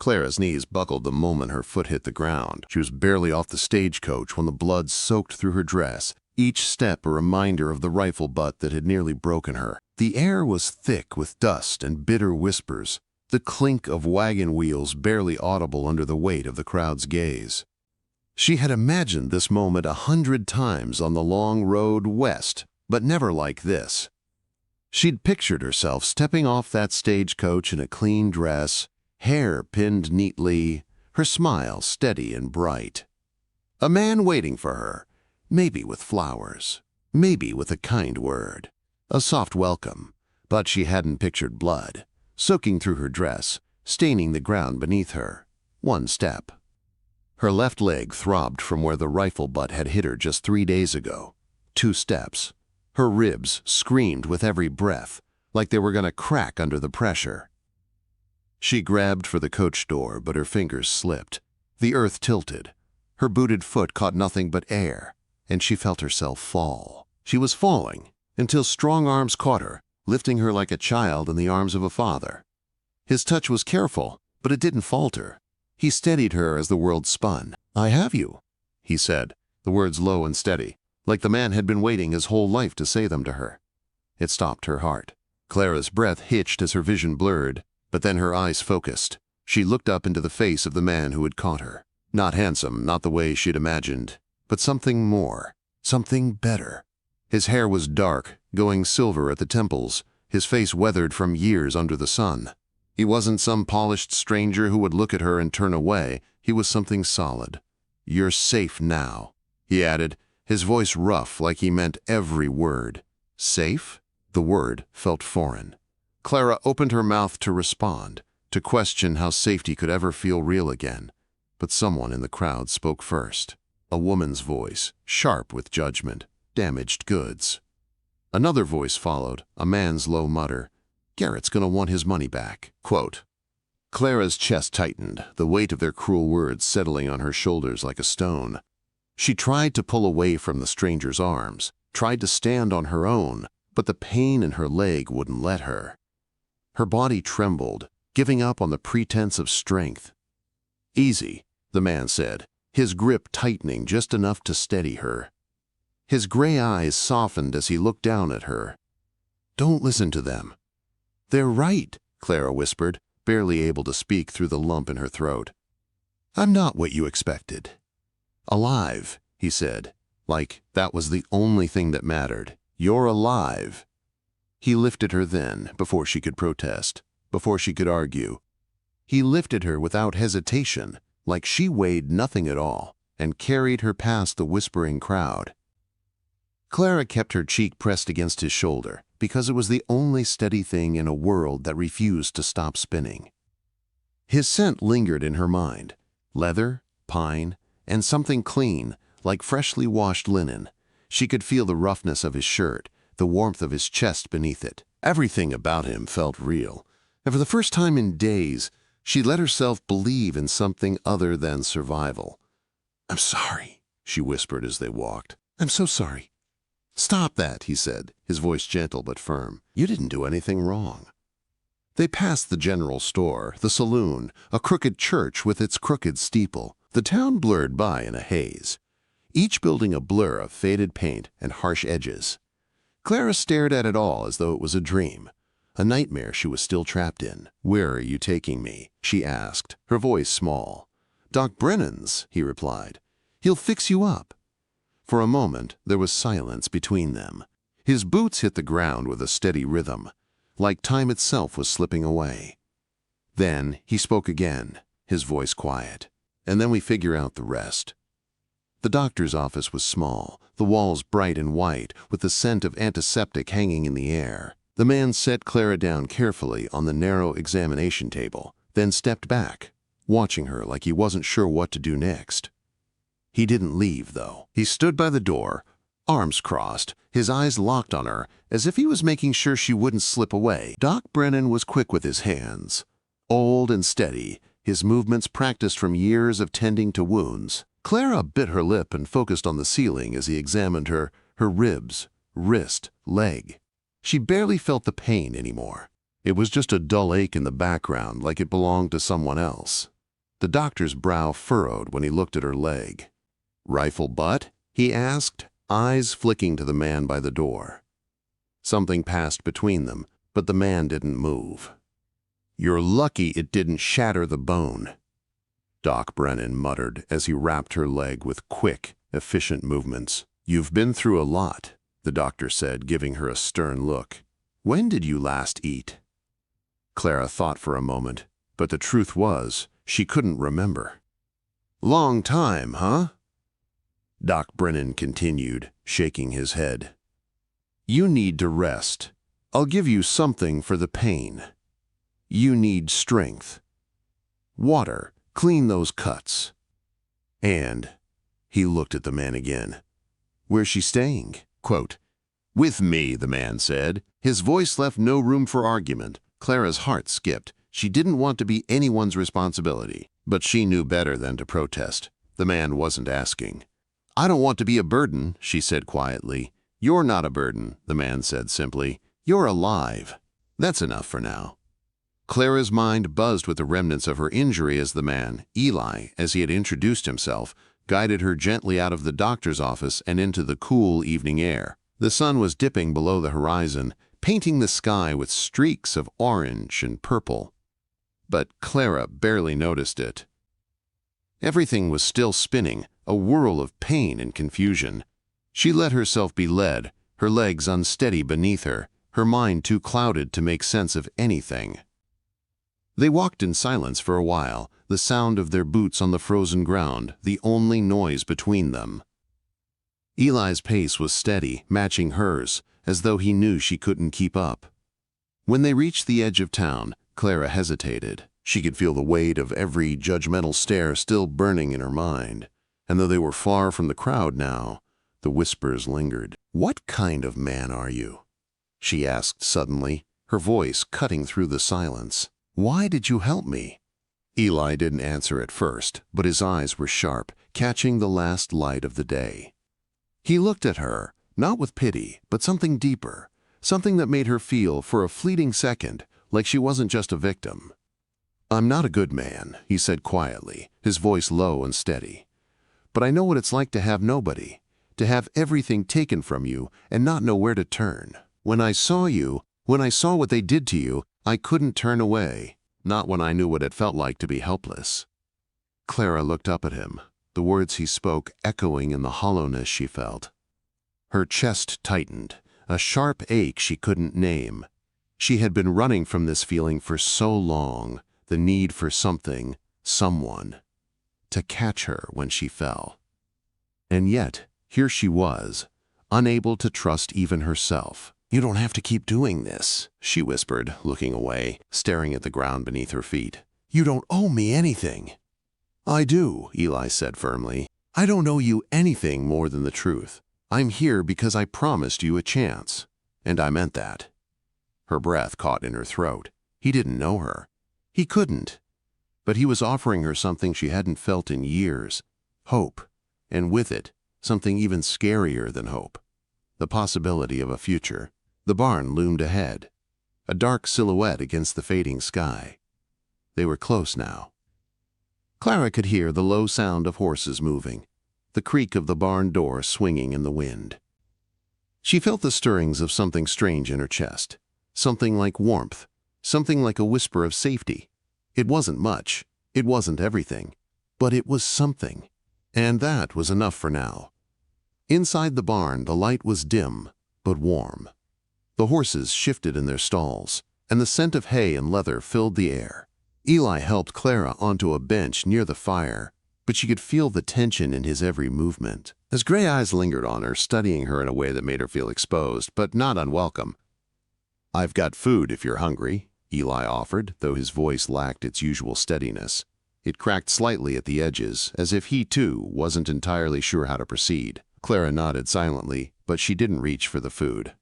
Clara's knees buckled the moment her foot hit the ground. She was barely off the stagecoach when the blood soaked through her dress, each step a reminder of the rifle butt that had nearly broken her. The air was thick with dust and bitter whispers, the clink of wagon wheels barely audible under the weight of the crowd's gaze. She had imagined this moment 100 times on the long road west, but never like this. She'd pictured herself stepping off that stagecoach in a clean dress, hair pinned neatly, her smile steady and bright. A man waiting for her, maybe with flowers, maybe with a kind word, a soft welcome, but she hadn't pictured blood, soaking through her dress, staining the ground beneath her. One step. Her left leg throbbed from where the rifle butt had hit her just 3 days ago. 2 steps. Her ribs screamed with every breath, like they were going to crack under the pressure. She grabbed for the coach door, but her fingers slipped. The earth tilted. Her booted foot caught nothing but air, and she felt herself fall. She was falling until strong arms caught her, lifting her like a child in the arms of a father. His touch was careful, but it didn't falter. He steadied her as the world spun. "I have you," he said, the words low and steady, like the man had been waiting his whole life to say them to her. It stopped her heart. Clara's breath hitched as her vision blurred, but then her eyes focused. She looked up into the face of the man who had caught her. Not handsome, not the way she'd imagined, but something more, something better. His hair was dark, going silver at the temples, his face weathered from years under the sun. He wasn't some polished stranger who would look at her and turn away. He was something solid. "You're safe now," he added, his voice rough like he meant every word. Safe? The word felt foreign. Clara opened her mouth to respond, to question how safety could ever feel real again. But someone in the crowd spoke first. A woman's voice, sharp with judgment. "Damaged goods." Another voice followed, a man's low mutter. "Garrett's gonna want his money back." Quote. Clara's chest tightened, the weight of their cruel words settling on her shoulders like a stone. She tried to pull away from the stranger's arms, tried to stand on her own, but the pain in her leg wouldn't let her. Her body trembled, giving up on the pretense of strength. "Easy," the man said, his grip tightening just enough to steady her. His gray eyes softened as he looked down at her. "Don't listen to them." "They're right," Clara whispered, barely able to speak through the lump in her throat. "I'm not what you expected." "Alive," he said, like that was the only thing that mattered. "You're alive." He lifted her then, before she could protest, before she could argue. He lifted her without hesitation, like she weighed nothing at all, and carried her past the whispering crowd. Clara kept her cheek pressed against his shoulder, because it was the only steady thing in a world that refused to stop spinning. His scent lingered in her mind, leather, pine, and something clean, like freshly washed linen. She could feel the roughness of his shirt, the warmth of his chest beneath it. Everything about him felt real, and for the first time in days, she let herself believe in something other than survival. "I'm sorry," she whispered as they walked. "I'm so sorry." "Stop that," he said, his voice gentle but firm. "You didn't do anything wrong." They passed the general store, the saloon, a crooked church with its crooked steeple. The town blurred by in a haze, each building a blur of faded paint and harsh edges. Clara stared at it all as though it was a dream, a nightmare she was still trapped in. "Where are you taking me?" she asked, her voice small. "Doc Brennan's," he replied. "He'll fix you up." For a moment, there was silence between them. His boots hit the ground with a steady rhythm, like time itself was slipping away. Then he spoke again, his voice quiet. "And then we figure out the rest." The doctor's office was small, the walls bright and white, with the scent of antiseptic hanging in the air. The man set Clara down carefully on the narrow examination table, then stepped back, watching her like he wasn't sure what to do next. He didn't leave, though. He stood by the door, arms crossed, his eyes locked on her, as if he was making sure she wouldn't slip away. Doc Brennan was quick with his hands, old and steady, his movements practiced from years of tending to wounds. Clara bit her lip and focused on the ceiling as he examined her ribs, wrist, leg. She barely felt the pain anymore. It was just a dull ache in the background, like it belonged to someone else. The doctor's brow furrowed when he looked at her leg. "Rifle butt?" he asked, eyes flicking to the man by the door. Something passed between them, but the man didn't move. "You're lucky it didn't shatter the bone," Doc Brennan muttered as he wrapped her leg with quick, efficient movements. "You've been through a lot," the doctor said, giving her a stern look. "When did you last eat?" Clara thought for a moment, but the truth was, she couldn't remember. "Long time, huh?" Doc Brennan continued, shaking his head. "You need to rest. I'll give you something for the pain. You need strength. Water, clean those cuts. And," he looked at the man again, "where's she staying?" Quote, "With me," the man said. His voice left no room for argument. Clara's heart skipped. She didn't want to be anyone's responsibility, but she knew better than to protest. The man wasn't asking. "I don't want to be a burden," she said quietly. "You're not a burden," the man said simply. "You're alive. That's enough for now." Clara's mind buzzed with the remnants of her injury as the man, Eli, as he had introduced himself, guided her gently out of the doctor's office and into the cool evening air. The sun was dipping below the horizon, painting the sky with streaks of orange and purple. But Clara barely noticed it. Everything was still spinning, a whirl of pain and confusion. She let herself be led, her legs unsteady beneath her, her mind too clouded to make sense of anything. They walked in silence for a while, the sound of their boots on the frozen ground, the only noise between them. Eli's pace was steady, matching hers, as though he knew she couldn't keep up. When they reached the edge of town, Clara hesitated. She could feel the weight of every judgmental stare still burning in her mind, and though they were far from the crowd now, the whispers lingered. "What kind of man are you?" she asked suddenly, her voice cutting through the silence. "Why did you help me?" Eli didn't answer at first, but his eyes were sharp, catching the last light of the day. He looked at her, not with pity, but something deeper, something that made her feel, for a fleeting second, like she wasn't just a victim. "I'm not a good man," he said quietly, his voice low and steady. "But I know what it's like to have nobody, to have everything taken from you and not know where to turn. When I saw what they did to you, I couldn't turn away, not when I knew what it felt like to be helpless." Clara looked up at him, the words he spoke echoing in the hollowness she felt. Her chest tightened, a sharp ache she couldn't name. She had been running from this feeling for so long, the need for something, someone, to catch her when she fell. And yet, here she was, unable to trust even herself. "You don't have to keep doing this," she whispered, looking away, staring at the ground beneath her feet. "You don't owe me anything." "I do," Eli said firmly. "I don't owe you anything more than the truth. I'm here because I promised you a chance, and I meant that." Her breath caught in her throat. He didn't know her. He couldn't. But he was offering her something she hadn't felt in years, hope, and with it, something even scarier than hope, the possibility of a future. The barn loomed ahead, a dark silhouette against the fading sky. They were close now. Clara could hear the low sound of horses moving, the creak of the barn door swinging in the wind. She felt the stirrings of something strange in her chest, something like warmth, something like a whisper of safety. It wasn't much, it wasn't everything, but it was something. And that was enough for now. Inside the barn, the light was dim, but warm. The horses shifted in their stalls, and the scent of hay and leather filled the air. Eli helped Clara onto a bench near the fire, but she could feel the tension in his every movement. His gray eyes lingered on her, studying her in a way that made her feel exposed, but not unwelcome. "I've got food if you're hungry," Eli offered, though his voice lacked its usual steadiness. It cracked slightly at the edges, as if he, too, wasn't entirely sure how to proceed. Clara nodded silently, but she didn't reach for the food.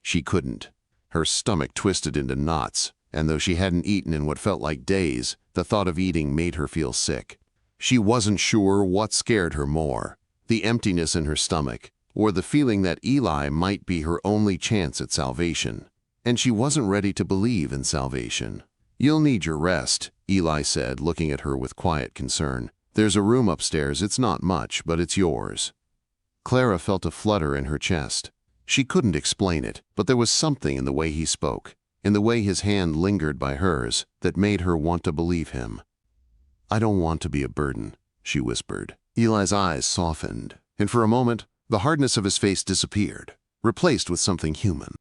She couldn't. Her stomach twisted into knots, and though she hadn't eaten in what felt like days, the thought of eating made her feel sick. She wasn't sure what scared her more, the emptiness in her stomach, or the feeling that Eli might be her only chance at salvation. and she wasn't ready to believe in salvation. "You'll need your rest," Eli said, looking at her with quiet concern. "There's a room upstairs. It's not much, but it's yours." Clara felt a flutter in her chest. She couldn't explain it, but there was something in the way he spoke, in the way his hand lingered by hers, that made her want to believe him. "I don't want to be a burden," she whispered. Eli's eyes softened, and for a moment, the hardness of his face disappeared, replaced with something human.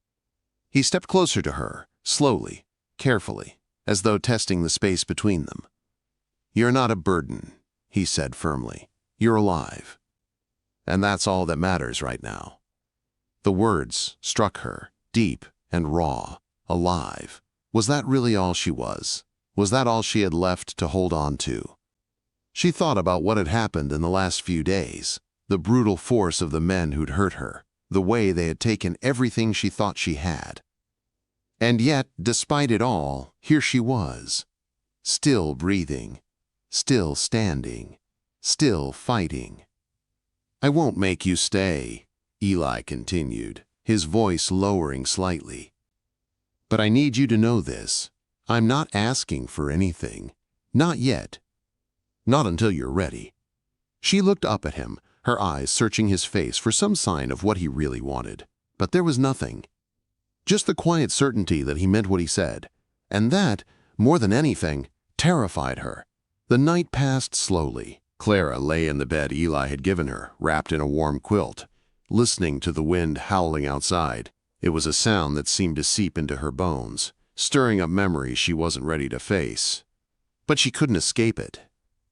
He stepped closer to her, slowly, carefully, as though testing the space between them. "You're not a burden," he said firmly. "You're alive. And that's all that matters right now." The words struck her, deep and raw, alive. Was that really all she was? Was that all she had left to hold on to? She thought about what had happened in the last few days, the brutal force of the men who'd hurt her, the way they had taken everything she thought she had. And yet, despite it all, here she was, still breathing, still standing, still fighting. "I won't make you stay," Eli continued, his voice lowering slightly. "But I need you to know this. I'm not asking for anything. Not yet. Not until you're ready." She looked up at him, her eyes searching his face for some sign of what he really wanted. But there was nothing. Just the quiet certainty that he meant what he said. And that, more than anything, terrified her. The night passed slowly. Clara lay in the bed Eli had given her, wrapped in a warm quilt, listening to the wind howling outside. It was a sound that seemed to seep into her bones, stirring up memories she wasn't ready to face. But she couldn't escape it.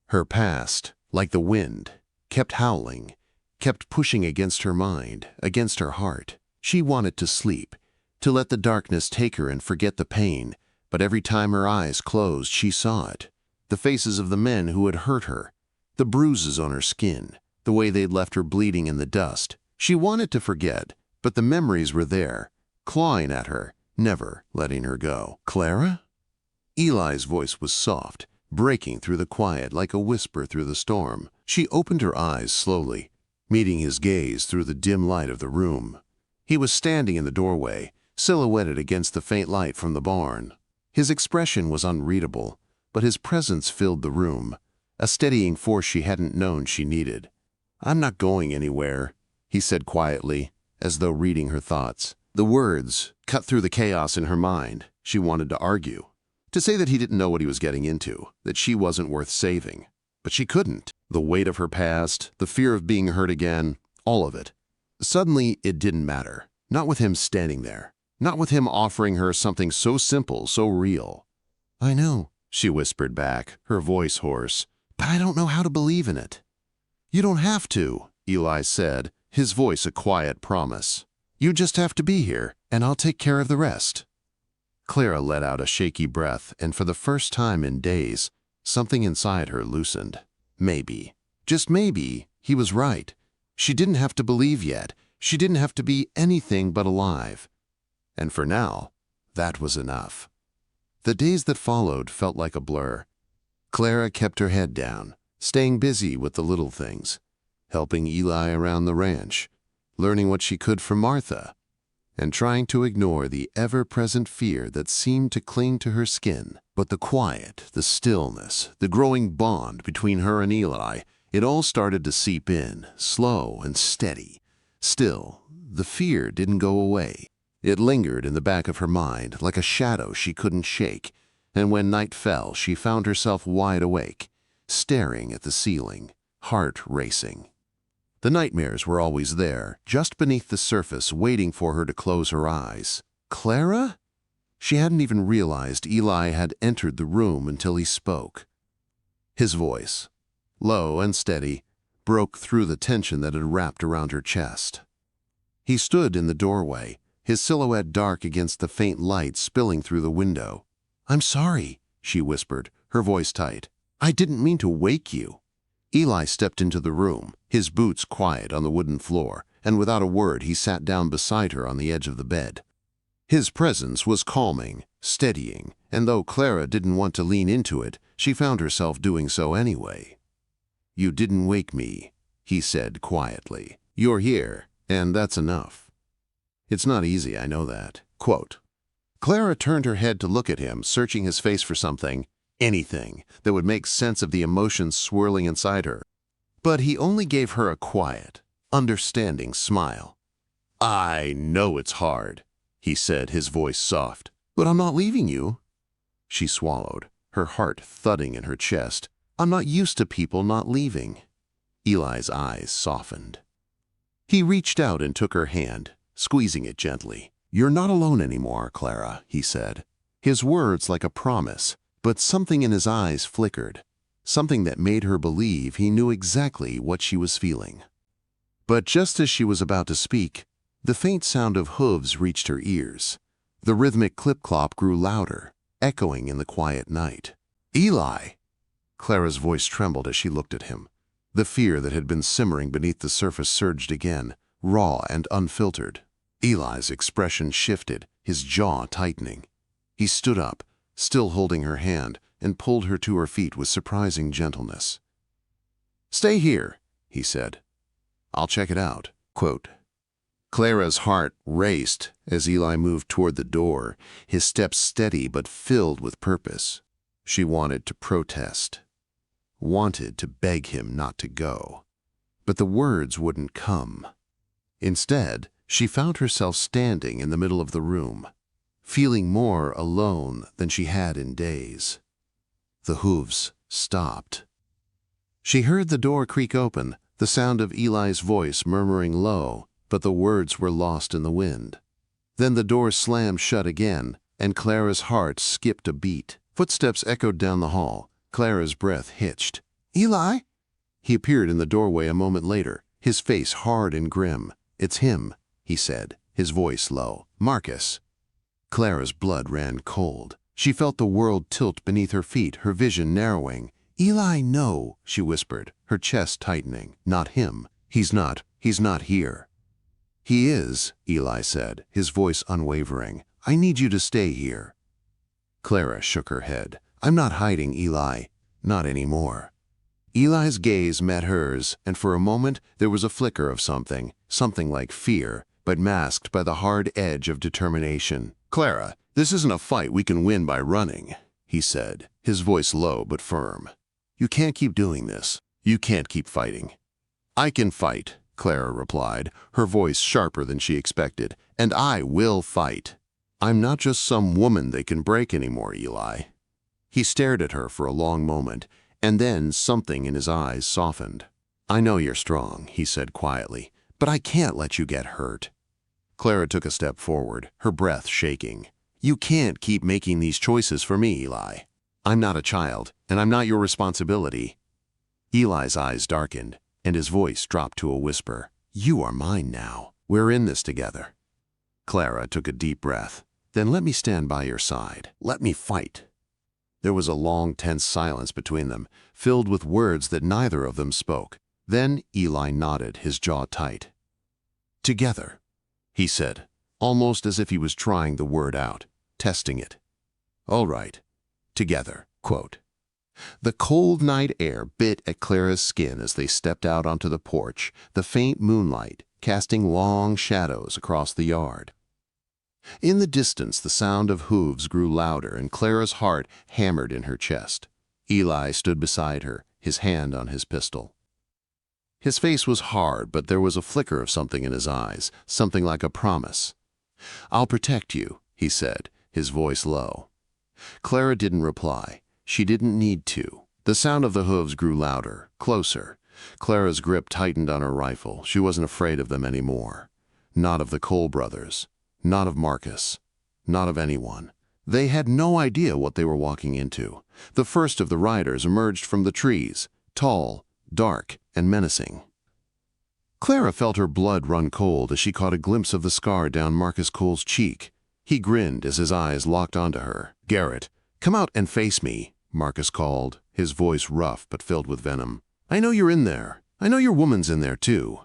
Her past, like the wind, kept howling, kept pushing against her mind, against her heart. She wanted to sleep, to let the darkness take her and forget the pain, but every time her eyes closed, she saw it. The faces of the men who had hurt her, the bruises on her skin, the way they'd left her bleeding in the dust. She wanted to forget, but the memories were there, clawing at her, never letting her go. "Clara?" Eli's voice was soft, breaking through the quiet like a whisper through the storm. She opened her eyes slowly, meeting his gaze through the dim light of the room. He was standing in the doorway, silhouetted against the faint light from the barn. His expression was unreadable, but his presence filled the room, a steadying force she hadn't known she needed. "I'm not going anywhere," he said quietly, as though reading her thoughts. The words cut through the chaos in her mind. She wanted to argue, to say that he didn't know what he was getting into, that she wasn't worth saving. But she couldn't. The weight of her past, the fear of being hurt again, all of it. Suddenly, it didn't matter. Not with him standing there. Not with him offering her something so simple, so real. "I know," she whispered back, her voice hoarse, "but I don't know how to believe in it." "You don't have to," Eli said, his voice a quiet promise. "You just have to be here, and I'll take care of the rest." Clara let out a shaky breath, and for the first time in days, something inside her loosened. Maybe, just maybe, he was right. She didn't have to believe yet. She didn't have to be anything but alive. And for now, that was enough. The days that followed felt like a blur. Clara kept her head down, staying busy with the little things, helping Eli around the ranch, learning what she could from Martha, and trying to ignore the ever-present fear that seemed to cling to her skin. But the quiet, the stillness, the growing bond between her and Eli, it all started to seep in, slow and steady. Still, the fear didn't go away. It lingered in the back of her mind like a shadow she couldn't shake, and when night fell, she found herself wide awake, staring at the ceiling, heart racing. The nightmares were always there, just beneath the surface, waiting for her to close her eyes. Clara? She hadn't even realized Eli had entered the room until he spoke. His voice, low and steady, broke through the tension that had wrapped around her chest. He stood in the doorway, his silhouette dark against the faint light spilling through the window. "I'm sorry," she whispered, her voice tight. "I didn't mean to wake you." Eli stepped into the room, his boots quiet on the wooden floor, and without a word he sat down beside her on the edge of the bed. His presence was calming, steadying, and though Clara didn't want to lean into it, she found herself doing so anyway. "You didn't wake me," he said quietly. "You're here, and that's enough. It's not easy, I know that." Quote. Clara turned her head to look at him, searching his face for something, anything, that would make sense of the emotions swirling inside her. But he only gave her a quiet, understanding smile. "I know it's hard," he said, his voice soft, "but I'm not leaving you." She swallowed, her heart thudding in her chest. "I'm not used to people not leaving." Eli's eyes softened. He reached out and took her hand, squeezing it gently. "You're not alone anymore, Clara," he said. His words like a promise, but something in his eyes flickered, something that made her believe he knew exactly what she was feeling. But just as she was about to speak, the faint sound of hooves reached her ears. The rhythmic clip-clop grew louder, echoing in the quiet night. "Eli!" Clara's voice trembled as she looked at him. The fear that had been simmering beneath the surface surged again, raw and unfiltered. Eli's expression shifted, his jaw tightening. He stood up, still holding her hand, and pulled her to her feet with surprising gentleness. "Stay here," he said. "I'll check it out." Quote. Clara's heart raced as Eli moved toward the door, his steps steady but filled with purpose. She wanted to protest, wanted to beg him not to go. But the words wouldn't come. Instead, she found herself standing in the middle of the room, feeling more alone than she had in days. The hooves stopped. She heard the door creak open, the sound of Eli's voice murmuring low, but the words were lost in the wind. Then the door slammed shut again, and Clara's heart skipped a beat. Footsteps echoed down the hall. Clara's breath hitched. "Eli?" He appeared in the doorway a moment later, his face hard and grim. "It's him," he said, his voice low. "Marcus." Clara's blood ran cold. She felt the world tilt beneath her feet, her vision narrowing. "Eli, no," she whispered, her chest tightening. "Not him. He's not here." "He is," Eli said, his voice unwavering. "I need you to stay here." Clara shook her head. "I'm not hiding, Eli. Not anymore." Eli's gaze met hers, and for a moment there was a flicker of something like fear, but masked by the hard edge of determination. "Clara, this isn't a fight we can win by running," he said, his voice low but firm. "You can't keep doing this. You can't keep fighting." "I can fight," Clara replied, her voice sharper than she expected, "and I will fight. I'm not just some woman they can break anymore, Eli." He stared at her for a long moment, and then something in his eyes softened. "I know you're strong," he said quietly, "but I can't let you get hurt." Clara took a step forward, her breath shaking. "You can't keep making these choices for me, Eli. I'm not a child, and I'm not your responsibility." Eli's eyes darkened, and his voice dropped to a whisper. "You are mine now. We're in this together." Clara took a deep breath. "Then let me stand by your side. Let me fight." There was a long, tense silence between them, filled with words that neither of them spoke. Then Eli nodded, his jaw tight. "Together," he said, almost as if he was trying the word out, testing it. "All right, together." Quote. The cold night air bit at Clara's skin as they stepped out onto the porch, the faint moonlight casting long shadows across the yard. In the distance, the sound of hooves grew louder, and Clara's heart hammered in her chest. Eli stood beside her, his hand on his pistol. His face was hard, but there was a flicker of something in his eyes, something like a promise. "I'll protect you," he said, his voice low. Clara didn't reply. She didn't need to. The sound of the hooves grew louder, closer. Clara's grip tightened on her rifle. She wasn't afraid of them anymore. Not of the Cole brothers. Not of Marcus. Not of anyone. They had no idea what they were walking into. The first of the riders emerged from the trees, tall, dark, and menacing. Clara felt her blood run cold as she caught a glimpse of the scar down Marcus Cole's cheek. He grinned as his eyes locked onto her. "Garrett, come out and face me," Marcus called, his voice rough but filled with venom. "I know you're in there. I know your woman's in there too."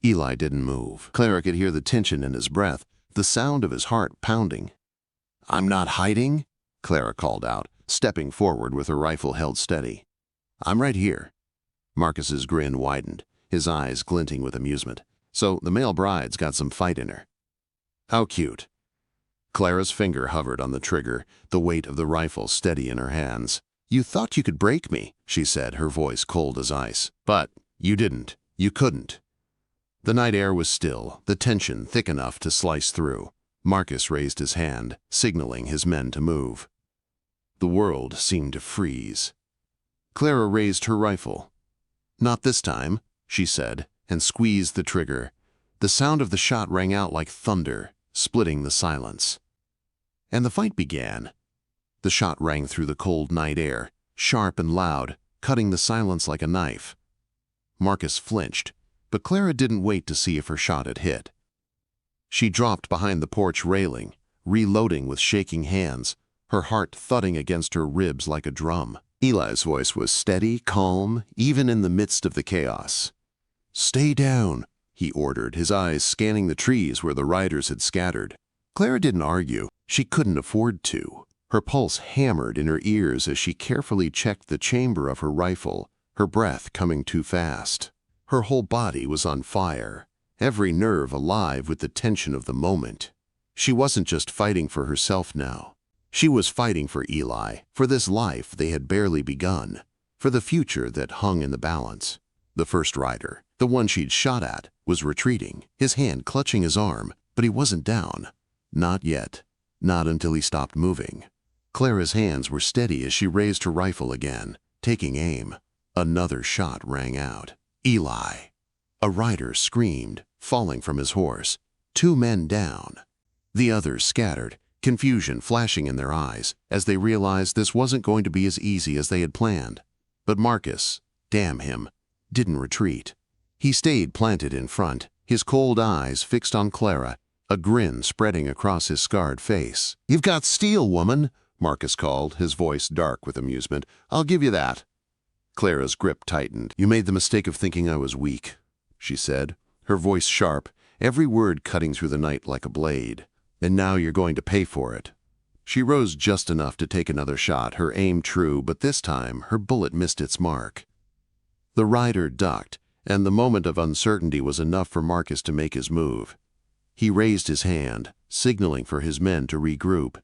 Eli didn't move. Clara could hear the tension in his breath, the sound of his heart pounding. "I'm not hiding," Clara called out, stepping forward with her rifle held steady. "I'm right here." Marcus's grin widened, his eyes glinting with amusement. "So the male bride's got some fight in her." "How cute." Clara's finger hovered on the trigger, the weight of the rifle steady in her hands. "You thought you could break me," she said, her voice cold as ice. "But you didn't. You couldn't." The night air was still, the tension thick enough to slice through. Marcus raised his hand, signaling his men to move. The world seemed to freeze. Clara raised her rifle. "Not this time," she said, and squeezed the trigger. The sound of the shot rang out like thunder, splitting the silence. And the fight began. The shot rang through the cold night air, sharp and loud, cutting the silence like a knife. Marcus flinched, but Clara didn't wait to see if her shot had hit. She dropped behind the porch railing, reloading with shaking hands, her heart thudding against her ribs like a drum. Eli's voice was steady, calm, even in the midst of the chaos. "Stay down," he ordered, his eyes scanning the trees where the riders had scattered. Clara didn't argue. She couldn't afford to. Her pulse hammered in her ears as she carefully checked the chamber of her rifle, her breath coming too fast. Her whole body was on fire, every nerve alive with the tension of the moment. She wasn't just fighting for herself now. She was fighting for Eli, for this life they had barely begun, for the future that hung in the balance. The first rider, the one she'd shot at, was retreating, his hand clutching his arm, but he wasn't down. Not yet. Not until he stopped moving. Clara's hands were steady as she raised her rifle again, taking aim. Another shot rang out. Eli. A rider screamed, falling from his horse. 2 men down. The others scattered, confusion flashing in their eyes as they realized this wasn't going to be as easy as they had planned. But Marcus, damn him, didn't retreat. He stayed planted in front, his cold eyes fixed on Clara, a grin spreading across his scarred face. "You've got steel, woman," Marcus called, his voice dark with amusement. "I'll give you that." Clara's grip tightened. "You made the mistake of thinking I was weak," she said, her voice sharp, every word cutting through the night like a blade. "And now you're going to pay for it." She rose just enough to take another shot, her aim true, but this time her bullet missed its mark. The rider ducked, and the moment of uncertainty was enough for Marcus to make his move. He raised his hand, signaling for his men to regroup.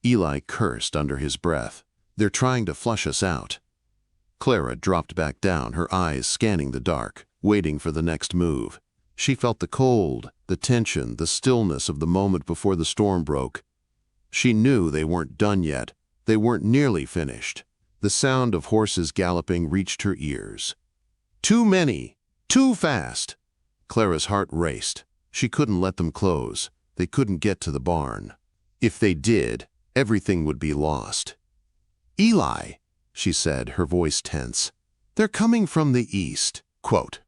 Eli cursed under his breath. "They're trying to flush us out." Clara dropped back down, her eyes scanning the dark, waiting for the next move. She felt the cold, the tension, the stillness of the moment before the storm broke. She knew they weren't done yet. They weren't nearly finished. The sound of horses galloping reached her ears. Too many! Too fast! Clara's heart raced. She couldn't let them close. They couldn't get to the barn. If they did, everything would be lost. "Eli," she said, her voice tense. "They're coming from the east." Quote.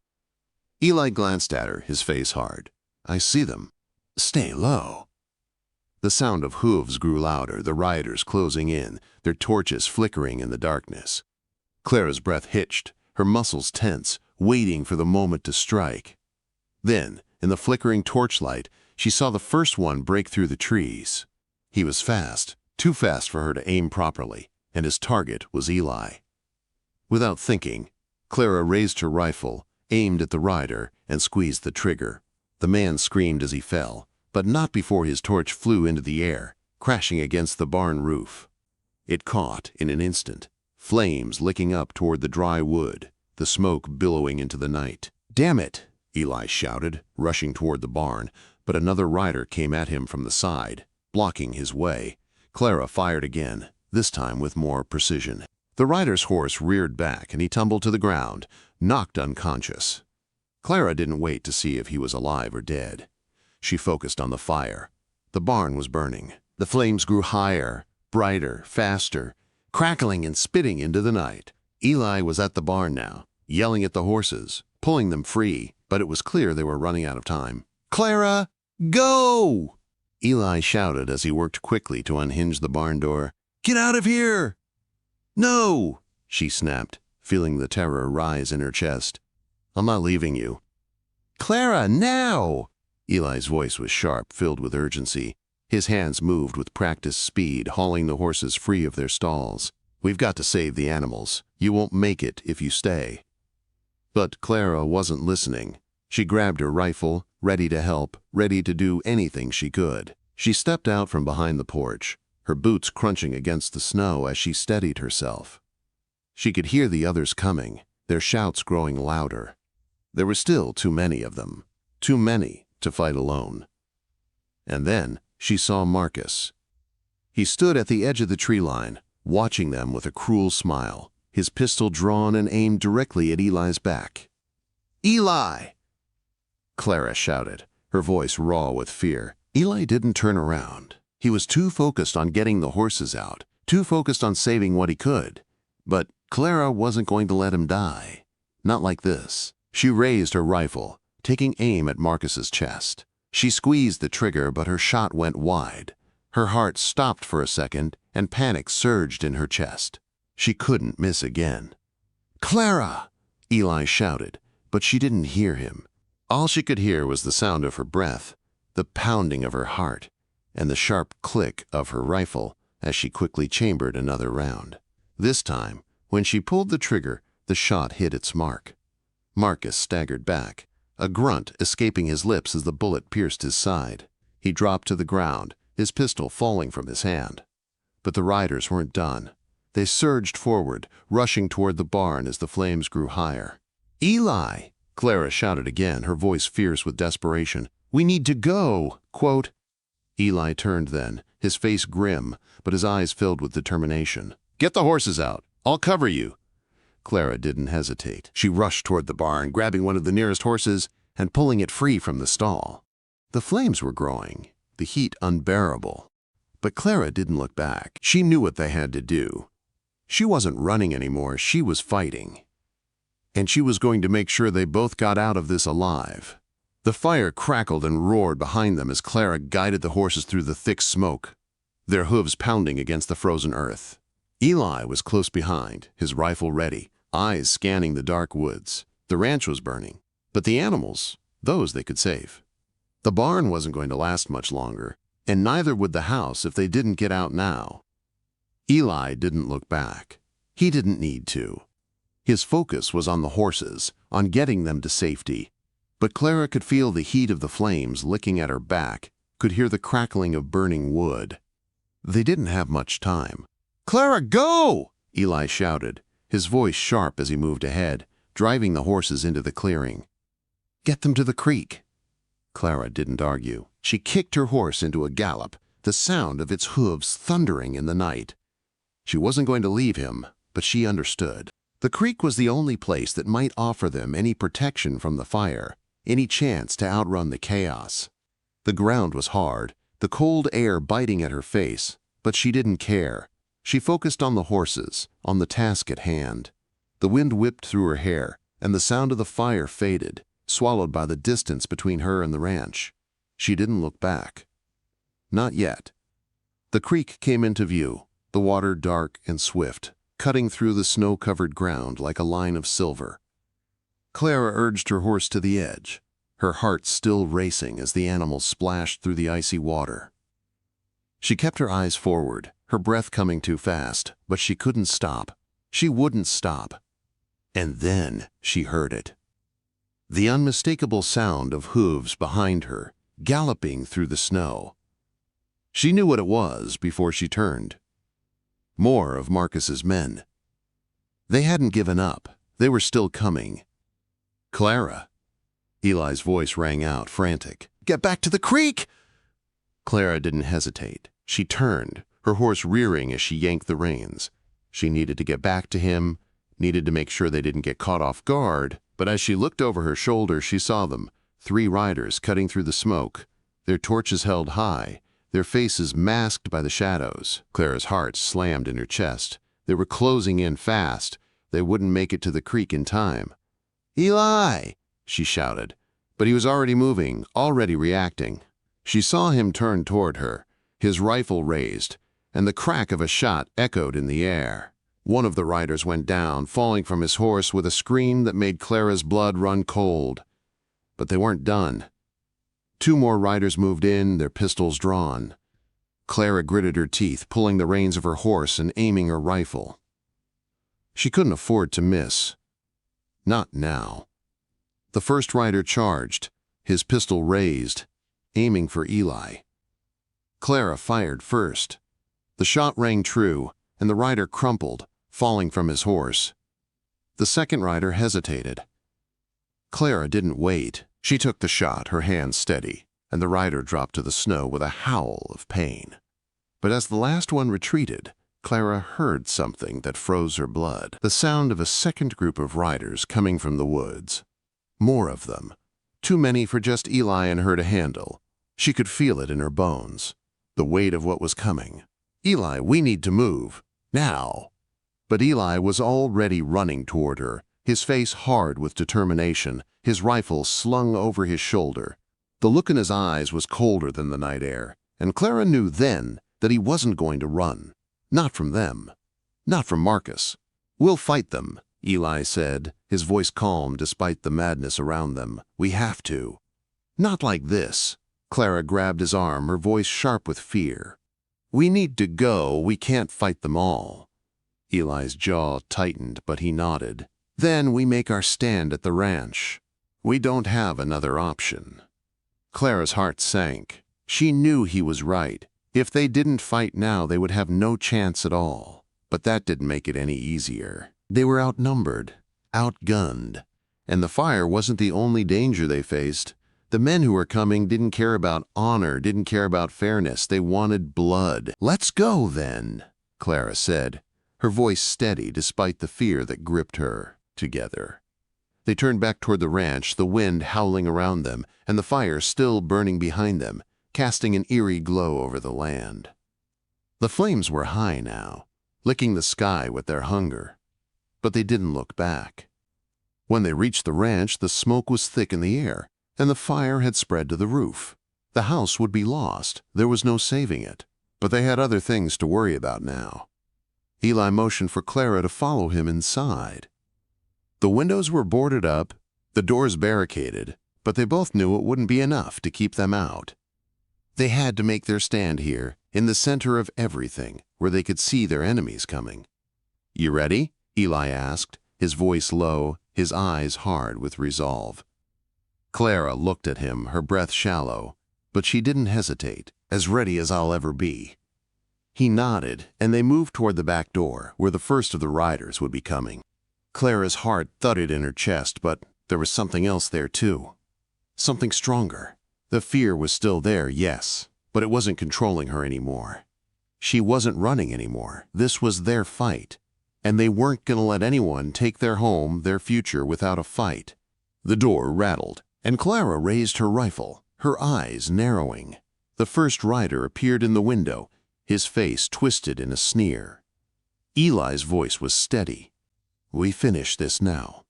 Eli glanced at her, his face hard. "I see them. Stay low." The sound of hooves grew louder, the riders closing in, their torches flickering in the darkness. Clara's breath hitched, her muscles tense, waiting for the moment to strike. Then, in the flickering torchlight, she saw the first one break through the trees. He was fast, too fast for her to aim properly, and his target was Eli. Without thinking, Clara raised her rifle, aimed at the rider, and squeezed the trigger. The man screamed as he fell, but not before his torch flew into the air, crashing against the barn roof. It caught in an instant, flames licking up toward the dry wood, the smoke billowing into the night. "Damn it!" Eli shouted, rushing toward the barn, but another rider came at him from the side, blocking his way. Clara fired again, this time with more precision. The rider's horse reared back and he tumbled to the ground, knocked unconscious. Clara didn't wait to see if he was alive or dead. She focused on the fire. The barn was burning. The flames grew higher, brighter, faster, crackling and spitting into the night. Eli was at the barn now, yelling at the horses, pulling them free, but it was clear they were running out of time. "Clara, go!" Eli shouted as he worked quickly to unhinge the barn door. "Get out of here!" "No!" she snapped, feeling the terror rise in her chest. "I'm not leaving you." "Clara, now!" Eli's voice was sharp, filled with urgency. His hands moved with practiced speed, hauling the horses free of their stalls. "We've got to save the animals. You won't make it if you stay." But Clara wasn't listening. She grabbed her rifle, ready to help, ready to do anything she could. She stepped out from behind the porch, her boots crunching against the snow as she steadied herself. She could hear the others coming, their shouts growing louder. There were still too many of them, too many to fight alone. And then she saw Marcus. He stood at the edge of the tree line, watching them with a cruel smile, his pistol drawn and aimed directly at Eli's back. "Eli!" Clara shouted, her voice raw with fear. Eli didn't turn around. He was too focused on getting the horses out, too focused on saving what he could. But Clara wasn't going to let him die. Not like this. She raised her rifle, taking aim at Marcus's chest. She squeezed the trigger, but her shot went wide. Her heart stopped for a second, and panic surged in her chest. She couldn't miss again. "Clara!" Eli shouted, but she didn't hear him. All she could hear was the sound of her breath, the pounding of her heart, and the sharp click of her rifle as she quickly chambered another round. This time, when she pulled the trigger, the shot hit its mark. Marcus staggered back, a grunt escaping his lips as the bullet pierced his side. He dropped to the ground, his pistol falling from his hand. But the riders weren't done. They surged forward, rushing toward the barn as the flames grew higher. "Eli!" Clara shouted again, her voice fierce with desperation. "We need to go!" Quote. Eli turned then, his face grim, but his eyes filled with determination. "Get the horses out! I'll cover you!" Clara didn't hesitate. She rushed toward the barn, grabbing one of the nearest horses and pulling it free from the stall. The flames were growing, the heat unbearable. But Clara didn't look back. She knew what they had to do. She wasn't running anymore, she was fighting. And she was going to make sure they both got out of this alive. The fire crackled and roared behind them as Clara guided the horses through the thick smoke, their hooves pounding against the frozen earth. Eli was close behind, his rifle ready, eyes scanning the dark woods. The ranch was burning, but the animals, those they could save. The barn wasn't going to last much longer, and neither would the house if they didn't get out now. Eli didn't look back. He didn't need to. His focus was on the horses, on getting them to safety. But Clara could feel the heat of the flames licking at her back, could hear the crackling of burning wood. They didn't have much time. "Clara, go!" Eli shouted, his voice sharp as he moved ahead, driving the horses into the clearing. "Get them to the creek." Clara didn't argue. She kicked her horse into a gallop, the sound of its hooves thundering in the night. She wasn't going to leave him, but she understood. The creek was the only place that might offer them any protection from the fire, any chance to outrun the chaos. The ground was hard, the cold air biting at her face, but she didn't care. She focused on the horses, on the task at hand. The wind whipped through her hair, and the sound of the fire faded, swallowed by the distance between her and the ranch. She didn't look back. Not yet. The creek came into view, the water dark and swift, cutting through the snow-covered ground like a line of silver. Clara urged her horse to the edge, her heart still racing as the animal splashed through the icy water. She kept her eyes forward, her breath coming too fast, but she couldn't stop. She wouldn't stop. And then she heard it. The unmistakable sound of hooves behind her, galloping through the snow. She knew what it was before she turned. More of Marcus's men. They hadn't given up. They were still coming. "Clara!" Eli's voice rang out, frantic. "Get back to the creek!" Clara didn't hesitate. She turned, her horse rearing as she yanked the reins. She needed to get back to him, needed to make sure they didn't get caught off guard, but as she looked over her shoulder, she saw them, 3 riders cutting through the smoke, their torches held high, their faces masked by the shadows. Clara's heart slammed in her chest. They were closing in fast. They wouldn't make it to the creek in time. "Eli!" she shouted, but he was already moving, already reacting. She saw him turn toward her, his rifle raised, and the crack of a shot echoed in the air. One of the riders went down, falling from his horse with a scream that made Clara's blood run cold. But they weren't done. 2 more riders moved in, their pistols drawn. Clara gritted her teeth, pulling the reins of her horse and aiming her rifle. She couldn't afford to miss. Not now. The first rider charged, his pistol raised, aiming for Eli. Clara fired first. The shot rang true, and the rider crumpled, falling from his horse. The second rider hesitated. Clara didn't wait. She took the shot, her hand steady, and the rider dropped to the snow with a howl of pain. But as the last one retreated, Clara heard something that froze her blood. The sound of a second group of riders coming from the woods. More of them. Too many for just Eli and her to handle. She could feel it in her bones. The weight of what was coming. "Eli, we need to move. Now." But Eli was already running toward her, his face hard with determination, his rifle slung over his shoulder. The look in his eyes was colder than the night air, and Clara knew then that he wasn't going to run. Not from them. Not from Marcus. "We'll fight them," Eli said, his voice calm despite the madness around them. "We have to." "Not like this." Clara grabbed his arm, her voice sharp with fear. "We need to go. We can't fight them all." Eli's jaw tightened, but he nodded. "Then we make our stand at the ranch. We don't have another option." Clara's heart sank. She knew he was right. If they didn't fight now, they would have no chance at all. But that didn't make it any easier. They were outnumbered, outgunned, and the fire wasn't the only danger they faced. The men who were coming didn't care about honor, didn't care about fairness. They wanted blood. "Let's go, then," Clara said, her voice steady despite the fear that gripped her. Together. They turned back toward the ranch, the wind howling around them, and the fire still burning behind them, casting an eerie glow over the land. The flames were high now, licking the sky with their hunger. But they didn't look back. When they reached the ranch, the smoke was thick in the air, and the fire had spread to the roof. The house would be lost. There was no saving it. But they had other things to worry about now. Eli motioned for Clara to follow him inside. The windows were boarded up, the doors barricaded, but they both knew it wouldn't be enough to keep them out. They had to make their stand here, in the center of everything, where they could see their enemies coming. "You ready?" Eli asked, his voice low, his eyes hard with resolve. Clara looked at him, her breath shallow, but she didn't hesitate. "As ready as I'll ever be." He nodded, and they moved toward the back door, where the first of the riders would be coming. Clara's heart thudded in her chest, but there was something else there too. Something stronger. The fear was still there, yes, but it wasn't controlling her anymore. She wasn't running anymore. This was their fight, and they weren't going to let anyone take their home, their future, without a fight. The door rattled, and Clara raised her rifle, her eyes narrowing. The first rider appeared in the window, his face twisted in a sneer. Eli's voice was steady. "We finish this now."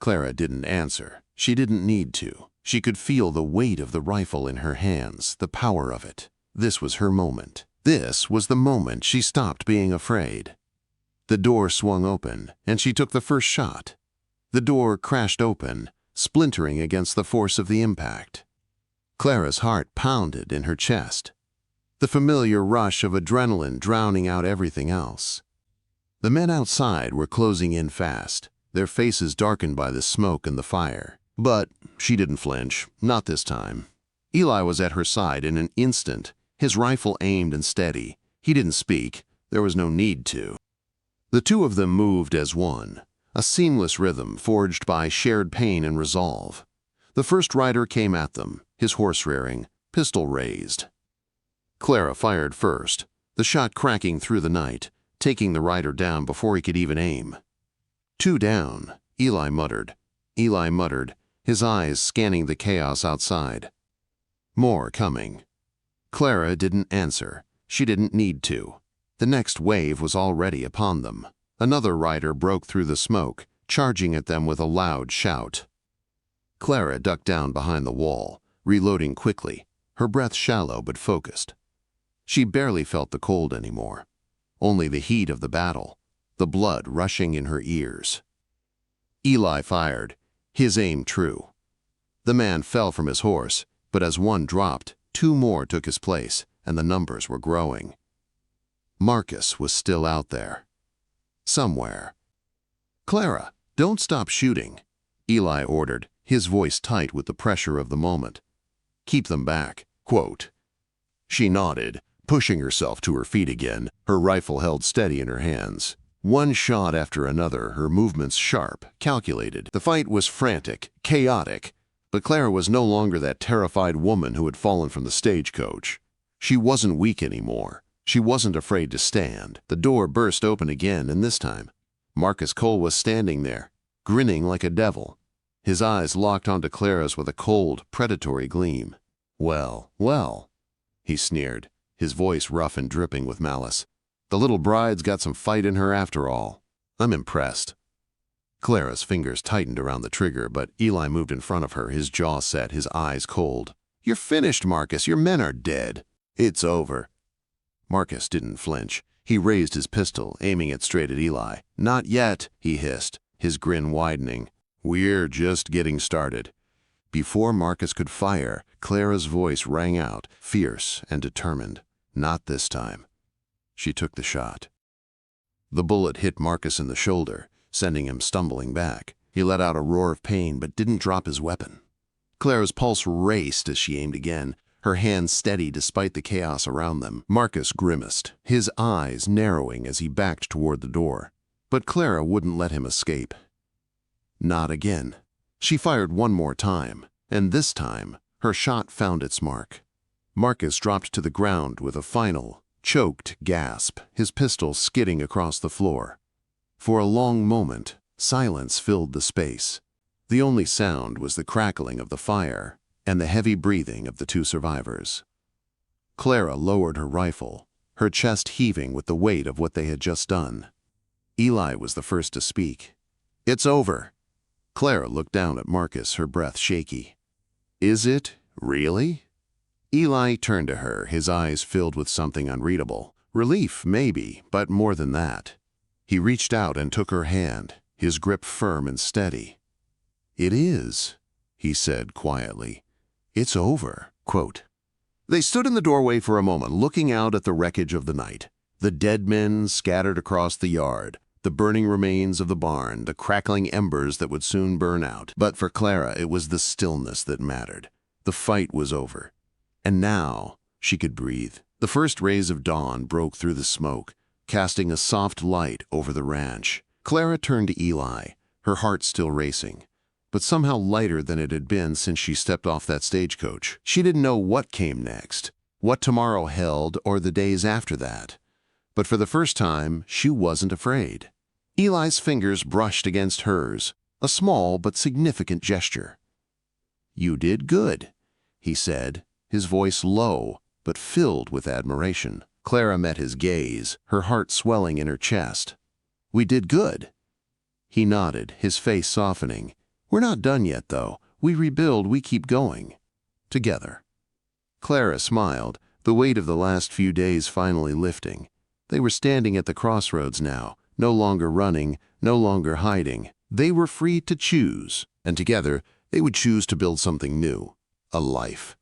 Clara didn't answer. She didn't need to. She could feel the weight of the rifle in her hands, the power of it. This was her moment. This was the moment she stopped being afraid. The door swung open, and she took the first shot. The door crashed open, splintering against the force of the impact. Clara's heart pounded in her chest, the familiar rush of adrenaline drowning out everything else. The men outside were closing in fast, their faces darkened by the smoke and the fire. But she didn't flinch, not this time. Eli was at her side in an instant, his rifle aimed and steady. He didn't speak. There was no need to. The two of them moved as one, a seamless rhythm forged by shared pain and resolve. The first rider came at them, his horse rearing, pistol raised. Clara fired first, the shot cracking through the night, taking the rider down before he could even aim. "Two down," Eli muttered, his eyes scanning the chaos outside. More coming. Clara didn't answer. She didn't need to. The next wave was already upon them. Another rider broke through the smoke, charging at them with a loud shout. Clara ducked down behind the wall, reloading quickly, her breath shallow but focused. She barely felt the cold anymore, only the heat of the battle, the blood rushing in her ears. Eli fired, his aim true. The man fell from his horse, but as one dropped, two more took his place, and the numbers were growing. Marcus was still out there. Somewhere. "Clara, don't stop shooting," Eli ordered, his voice tight with the pressure of the moment. "Keep them back." Quote. She nodded, pushing herself to her feet again, her rifle held steady in her hands. One shot after another, her movements sharp, calculated. The fight was frantic, chaotic, but Clara was no longer that terrified woman who had fallen from the stagecoach. She wasn't weak anymore. She wasn't afraid to stand. The door burst open again, and this time, Marcus Cole was standing there, grinning like a devil. His eyes locked onto Clara's with a cold, predatory gleam. "Well, well," he sneered, his voice rough and dripping with malice. "The little bride's got some fight in her after all. I'm impressed." Clara's fingers tightened around the trigger, but Eli moved in front of her, his jaw set, his eyes cold. "You're finished, Marcus. Your men are dead. It's over." Marcus didn't flinch. He raised his pistol, aiming it straight at Eli. "Not yet," he hissed, his grin widening. "We're just getting started." Before Marcus could fire, Clara's voice rang out, fierce and determined. "Not this time." She took the shot. The bullet hit Marcus in the shoulder, sending him stumbling back. He let out a roar of pain but didn't drop his weapon. Clara's pulse raced as she aimed again, her hands steady despite the chaos around them. Marcus grimaced, his eyes narrowing as he backed toward the door. But Clara wouldn't let him escape. Not again. She fired one more time, and this time, her shot found its mark. Marcus dropped to the ground with a final, choked gasp, his pistol skidding across the floor. For a long moment, silence filled the space. The only sound was the crackling of the fire and the heavy breathing of the two survivors. Clara lowered her rifle, her chest heaving with the weight of what they had just done. Eli was the first to speak. "It's over." Clara looked down at Marcus, her breath shaky. "Is it? Really?" Eli turned to her, his eyes filled with something unreadable. Relief, maybe, but more than that. He reached out and took her hand, his grip firm and steady. "It is," he said quietly. "It's over." Quote. They stood in the doorway for a moment, looking out at the wreckage of the night. The dead men scattered across the yard, the burning remains of the barn, the crackling embers that would soon burn out. But for Clara, it was the stillness that mattered. The fight was over. And now she could breathe. The first rays of dawn broke through the smoke, casting a soft light over the ranch. Clara turned to Eli, her heart still racing, but somehow lighter than it had been since she stepped off that stagecoach. She didn't know what came next, what tomorrow held or the days after that. But for the first time, she wasn't afraid. Eli's fingers brushed against hers, a small but significant gesture. "You did good," he said, his voice low but filled with admiration. Clara met his gaze, her heart swelling in her chest. "We did good." He nodded, his face softening. "We're not done yet, though. We rebuild, we keep going. Together." Clara smiled, the weight of the last few days finally lifting. They were standing at the crossroads now, no longer running, no longer hiding. They were free to choose, and together they would choose to build something new, a life.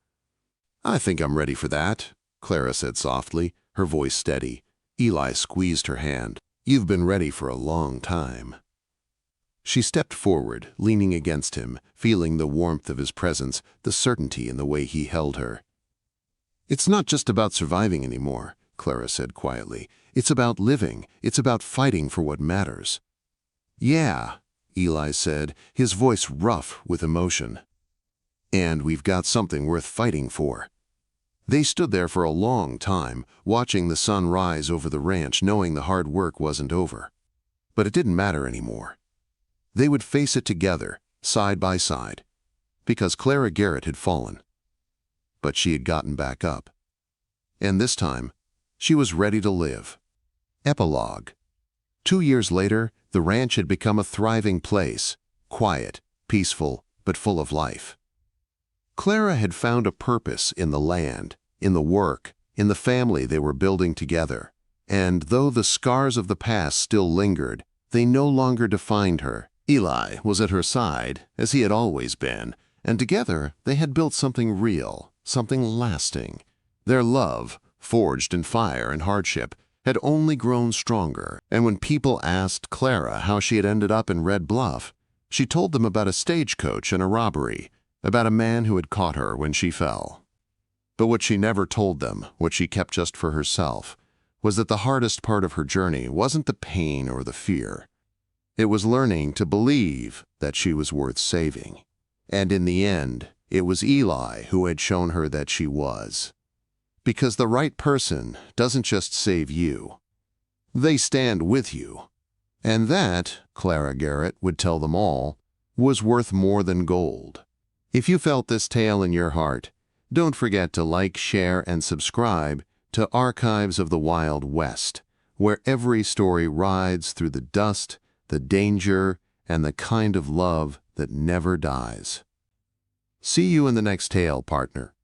"I think I'm ready for that," Clara said softly, her voice steady. Eli squeezed her hand. "You've been ready for a long time." She stepped forward, leaning against him, feeling the warmth of his presence, the certainty in the way he held her. "It's not just about surviving anymore," Clara said quietly. "It's about living. It's about fighting for what matters." "Yeah," Eli said, his voice rough with emotion. "And we've got something worth fighting for." They stood there for a long time, watching the sun rise over the ranch, knowing the hard work wasn't over. But it didn't matter anymore. They would face it together, side by side, because Clara Garrett had fallen. But she had gotten back up. And this time, she was ready to live. Epilogue. 2 years later, the ranch had become a thriving place, quiet, peaceful, but full of life. Clara had found a purpose in the land, in the work, in the family they were building together. And though the scars of the past still lingered, they no longer defined her. Eli was at her side, as he had always been, and together they had built something real, something lasting. Their love, forged in fire and hardship, had only grown stronger. And when people asked Clara how she had ended up in Red Bluff, she told them about a stagecoach and a robbery, about a man who had caught her when she fell. But what she never told them, what she kept just for herself, was that the hardest part of her journey wasn't the pain or the fear. It was learning to believe that she was worth saving. And in the end, it was Eli who had shown her that she was. Because the right person doesn't just save you. They stand with you. And that, Clara Garrett would tell them all, was worth more than gold. If you felt this tale in your heart, don't forget to like, share, and subscribe to Archives of the Wild West, where every story rides through the dust, the danger, and the kind of love that never dies. See you in the next tale, partner.